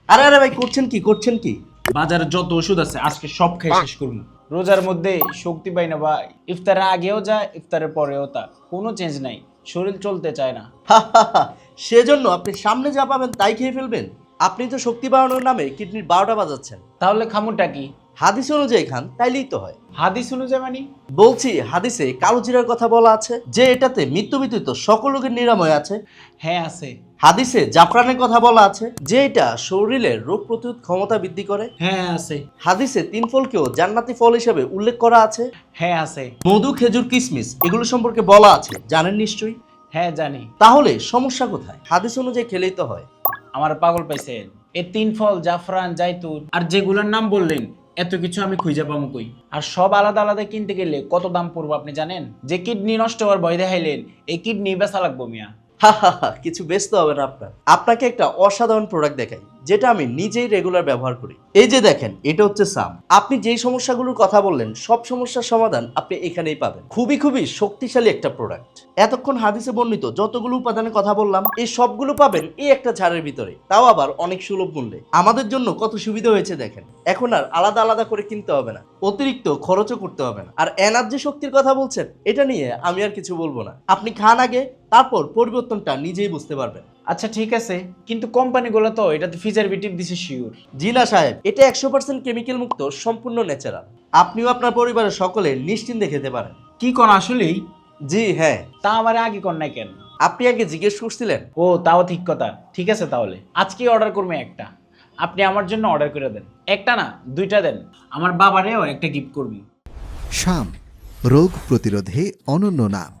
আরে আরে ভাই, করছেন কি? বাজারে যত ওষুধ আছে আজকে সব খাই শেষ করবো। রোজার মধ্যে শক্তি পাই না ভাই, ইফতারের আগেও যায় ইফতারের পরেও তা, কোনো চেঞ্জ নাই, শরীর চলতে চায় না। সেজন্য আপনি সামনে যা পাবেন তাই খেয়ে ফেলবেন? আপনি তো শক্তি বাড়ানোর নামে কিডনির 12টা বাজাচ্ছেন। তাহলে খামুটা কি? হাদিস অনুযায়ী খান, তাইলেই তো হয়। হাদিস অনুযায়ী মানে? বলছি, হাদিসে কালো জিরার কথা বলা আছে যে এটাতে মৃত্যু ব্যতীত সকল রোগের নিরাময় আছে। হ্যাঁ আছে। হাদিসে জাফরানের কথা বলা আছে যে এটা শরীরের রোগ প্রতিরোধ ক্ষমতা বৃদ্ধি করে। হ্যাঁ আছে। হাদিসে 3 ফলকেও জান্নাতি ফল হিসেবে উল্লেখ করা আছে। হ্যাঁ আছে। মধু, খেজুর, কিশমিশ এগুলো সম্পর্কে বলা আছে, জানেন নিশ্চয়ই। হ্যাঁ জানি। তাহলে সমস্যা কোথায়? হাদিস অনুযায়ী খেলেই তো হয়। আমার পাগল পাইছেন, এই 3 ফল জাফরান জাইতুন আর যেগুলোর নাম বললেন এত কিছু আমি খুঁজে পাবো কই? আর সব আলাদা আলাদা কিনতে গেলে কত দাম পড়বো আপনি জানেন? যে কিডনি নষ্ট হওয়ার ভয় দেখাইলেন, এই কিডনি বেচা লাগবো মিয়া। কিছু বেচতে হবে না আপনার। আপনাকে একটা অসাধারণ প্রোডাক্ট দেখাই যেটা আমি নিজেই রেগুলার ব্যবহার করি। এই যে দেখেন, এটা হচ্ছে সাম। আপনি যেই সমস্যাগুলোর কথা বললেন সব সমস্যার সমাধান আপনি এখানেই পাবেন। খুবই শক্তিশালী একটা প্রোডাক্ট। এতক্ষণ হাদিসে বর্ণিত যতগুলো উপাদানের কথা বললাম এই সবগুলো পাবেন এই একটা ছাড়ের ভিতরে, তাও আবার অনেক সুলভ মূল্যে। আমাদের জন্য কত সুবিধা হয়েছে দেখেন। এখন আর আলাদা আলাদা করে কিনতে হবে না, অতিরিক্ত খরচও করতে হবে না। আর এনার্জি শক্তির কথা বলছেন, এটা নিয়ে আমি আর কিছু বলবো না। আপনি খান আগে, তারপর পরিবর্তনটা নিজেই বুঝতে পারবেন। আচ্ছা ঠিক আছে, কিন্তু কোম্পানিগুলো তো এটাতে প্রিজারভেটিভ দিছে শিওর। জি না সাহেব, এটা 100% কেমিক্যাল মুক্ত, সম্পূর্ণ ন্যাচারাল। আপনিও আপনার পরিবারের সকলে নিশ্চিন্তে খেতে পারেন। কি কোন আসলেই? জি হ্যাঁ। তা আমার আগে কোন নাই কেন? আপনি আগে জিজ্ঞেস করছিলেন। ও তাও ঠিক কথা। ঠিক আছে তাহলে আজকে অর্ডার করবো একটা। আপনি আমার জন্য অর্ডার করে দেন, একটা না 2টা দেন। আমার বাবারেও একটা গিফট করবি। শাম, রোগ প্রতিরোধে অনন্য নাম।